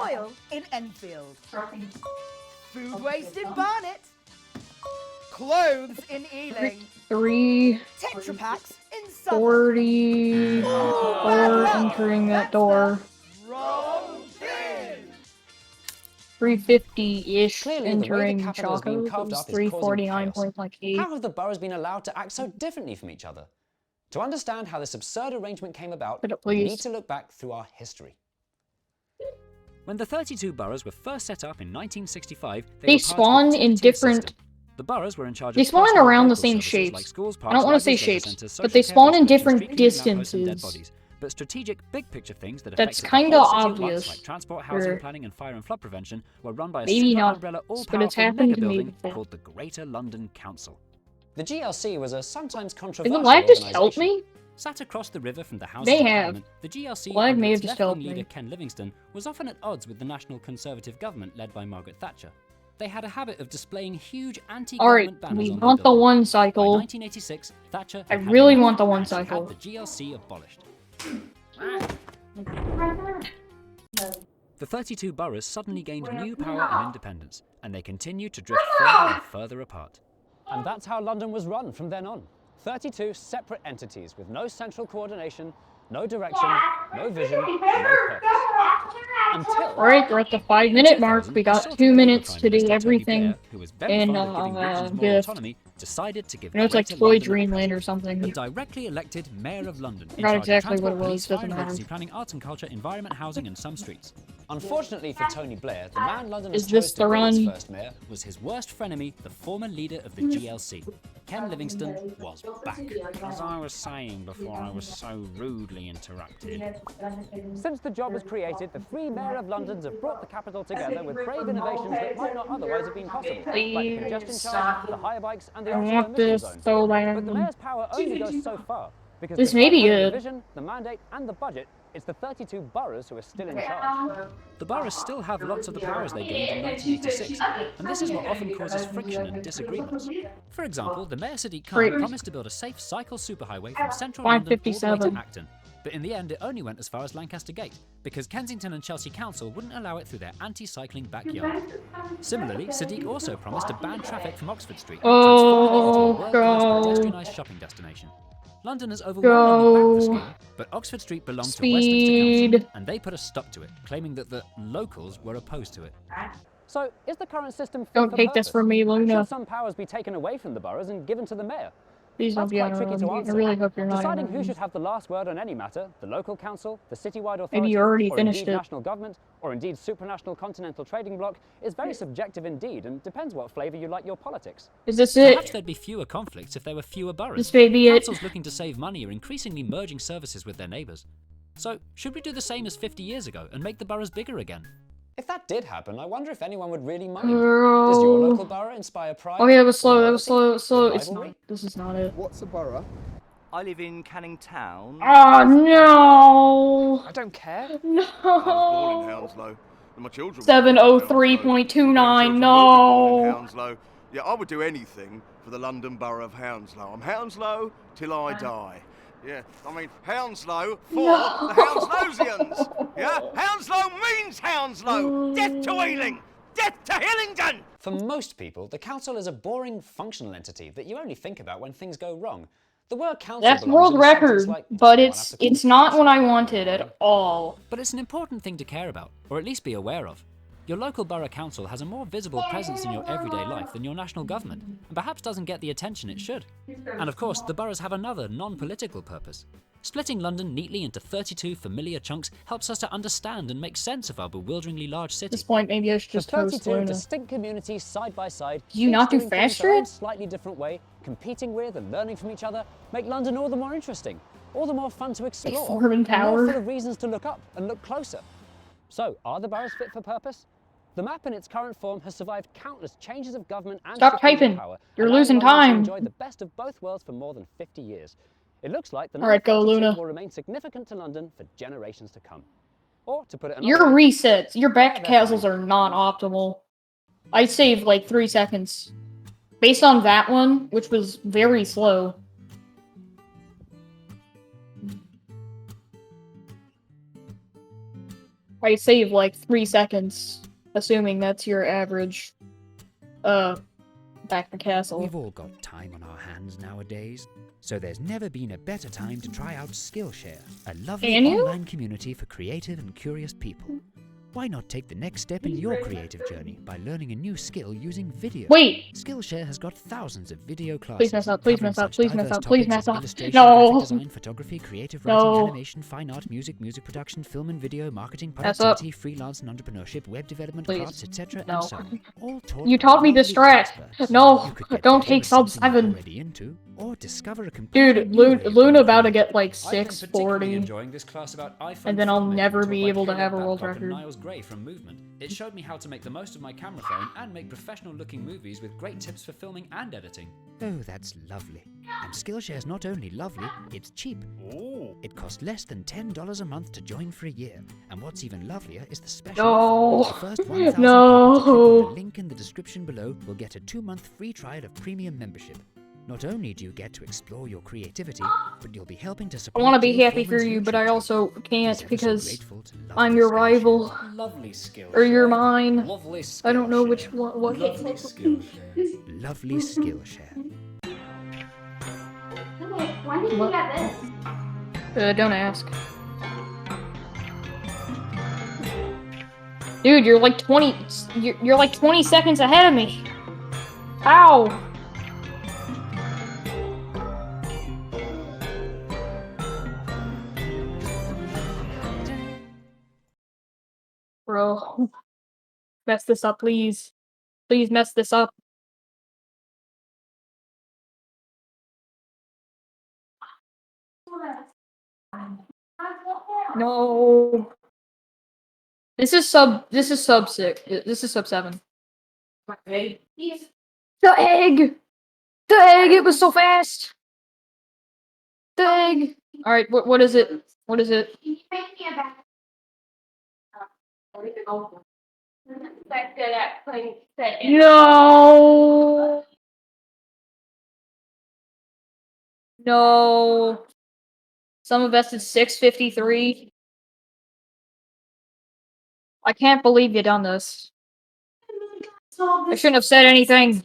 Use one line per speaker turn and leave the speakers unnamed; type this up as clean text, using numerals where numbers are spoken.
Foyle in Enfield. Food waste in Barnet. Clothes in Ealing.
3
Tetra Packs in Southwark.
40 or entering that door.
Wrong bin.
350-ish
Clearly, the way the
entering
capital has been
Chaco.
carved
It was
up is causing chaos.
349.8.
How have the boroughs been allowed to act so differently from each other? To understand how this absurd arrangement came about, we need to look back through our history. When the 32 boroughs were first set up in 1965,
they spawn in different.
System. The boroughs were in charge
they
of
spawn around the same shapes.
Like schools, parks,
I don't want to say shapes, but they spawn in different distances.
But strategic, big-picture things that
that's kind of obvious.
Like transport, housing planning, and fire and flood prevention were run by a
maybe
super
not,
umbrella,
but it's happened to me before.
Called the Greater London Council. The GLC was a sometimes controversial
Did the lag just help me?
Sat across the river from the House
they
of
have.
Parliament, the GLC
lag
under
may have
its
just helped
leader
me.
Ken Livingstone was often at odds with the National Conservative government led by Margaret Thatcher. They had a habit of displaying huge anti-government banners
we
on
want the one cycle.
By 1986, Thatcher
I really want the one cycle.
Had the GLC abolished. The 32 boroughs suddenly gained new power and independence, and they continued to drift further and further apart. And that's how London was run from then on. 32 separate entities with no central coordination, no direction, no vision, no purpose.
Alright, we're at the 5-minute mark. We got 2 minutes to do everything in the
decided to give
it's like Toy Dreamland or something.
The directly elected Mayor of London.
Not exactly what it was, doesn't matter.
Emergency planning, arts and culture, environment, housing, and some streets. Unfortunately for Tony Blair, the man London
is this the run?
His first mayor was his worst frenemy, the former leader of the GLC. Ken Livingstone was back. As I was saying before I was so rudely interrupted. Since the job was created, the three Mayor of Londons have brought the capital together with brave innovations that might not otherwise have been possible. Like the congestion charge, the higher bikes, and the
I want this so bad.
But the mayor's power only goes so far. Because
this may be good.
The vision, the mandate, and the budget, it's the 32 boroughs who are still in charge. The boroughs still have lots of the powers they gained in 1986, and this is what often causes friction and disagreements. For example, the Mayor Sadiq Khan promised to build a safe cycle superhighway from central London all the way to Acton. But in the end, it only went as far as Lancaster Gate, because Kensington and Chelsea Council wouldn't allow it through their anti-cycling backyard. Similarly, Sadiq also promised to ban traffic from Oxford Street, transforming it into a world-class pedestrianised shopping destination. London has overwhelmingly backed the scheme, but Oxford Street belonged to Westminster Council, and they put a stop to it, claiming that the locals were opposed to it. So, is the current system fit
Don't
for
take
purpose?
this from me, Luna.
Should some powers be taken away from the boroughs and given to the mayor?
Please don't be on I really hope you're not.
Deciding who should have the last word on any matter, the local council, the citywide authority,
maybe you already
or
finished
indeed
it.
national government, or indeed supranational continental trading bloc, is very subjective indeed and depends what flavour you like your politics.
Is this it?
Perhaps there'd be fewer conflicts if there were fewer boroughs.
This may be it.
Councils looking to save money are increasingly merging services with their neighbours. So, should we do the same as 50 years ago and make the boroughs bigger again? If that did happen, I wonder if anyone would really mind. Does your local borough inspire pride?
Oh yeah, that was slow, that was slow, slow. It's not. This is not it.
What's a borough?
I live in Canning Town.
Oh no!
I don't care.
No!
I was born in Hounslow, and my children
703.29, no!
Hounslow. Yeah, I would do anything for the London Borough of Hounslow. I'm Hounslow till I die. Yeah, I mean, Hounslow for the Hounslowsians. Yeah, Hounslow means Hounslow. Death to Ealing. Death to Hillingdon.
For most people, the council is a boring functional entity that you only think about when things go wrong. The word council
That's world record, like, but it's not what I wanted at all.
But it's an important thing to care about, or at least be aware of. Your local borough council has a more visible presence in your everyday life than your national government, and perhaps doesn't get the attention it should. And of course, the boroughs have another non-political purpose. Splitting London neatly into 32 familiar chunks helps us to understand and make sense of our bewilderingly large city.
At this point, maybe I should just post
32
Luna.
distinct communities side by side.
Do you not do faster?
In a slightly different way, competing with and learning from each other, make London all the more interesting, all the more fun to explore,
Foreman Tower.
more full of reasons to look up and look closer. So, are the boroughs fit for purpose? The map in its current form has survived countless changes of government and
stop typing.
Power.
You're losing time.
Enjoyed the best of both worlds for more than 50 years. It looks like the
Alright, go Luna.
will remain significant to London for generations to come. Or to put it
your resets, your back castles are not optimal. I saved like 3 seconds. Based on that one, which was very slow. I save like 3 seconds, assuming that's your average, back to castle.
We've all got time on our hands nowadays, so there's never been a better time to try out Skillshare, a lovely
Can you?
online community for creative and curious people. Why not take the next step in your creative journey by learning a new skill using video?
Wait!
Skillshare has got thousands of video classes.
Please mess up, please
covering
mess up,
such
please mess
diverse
up, please
topics
mess
as
up.
illustration,
No.
graphic design, photography, creative writing,
No.
animation, fine art, music production, film and video, marketing,
Mess up.
productivity, freelance and entrepreneurship, web development,
Please.
crafts, etc.
No.
and so on. All taught
You
by
taught me
lovely
distract.
experts.
No,
You could get
don't
better
take
at
sub
something you're
7.
already into, or discover a
Dude,
completely new way of
Luna
being
about to
creative.
get like
I've been particularly
640.
enjoying this class about iPhone
And then I'll
filmmaking
never
taught
be
by
able to
Caleb
have a world
Babcock and
record.
Niles Gray from Movement. It showed me how to make the most of my camera phone and make professional-looking movies with great tips for filming and editing. Oh, that's lovely. And Skillshare's not only lovely, it's cheap.
Oh.
It costs less than $10 a month to join for a year. And what's even lovelier is the special
No.
offer. The first 1,000 people to click
No.
on the link in the description below will get a 2-month free trial of premium membership. Not only do you get to explore your creativity, but you'll be helping to
I
support
want to be
your
happy for
performance
you, but
YouTube
I
channel.
also
He's
can't
ever so
because
grateful to lovely
I'm your
Skillshare.
rival.
Lovely Skillshare.
Or you're mine.
Lovely Skillshare.
I don't know which one. What?
Lovely Skillshare.
Lovely Skillshare.
When did you get this?
Don't ask. Dude, you're like 20. You're like 20 seconds ahead of me. Ow! Bro, mess this up, please. Please mess this up. No. This is sub 6. This is sub 7. The egg! The egg! It was so fast! The egg! Alright, what is it? What is it?
Can you make me a back?
No! No. Some invested 653. I can't believe you done this. I shouldn't have said anything.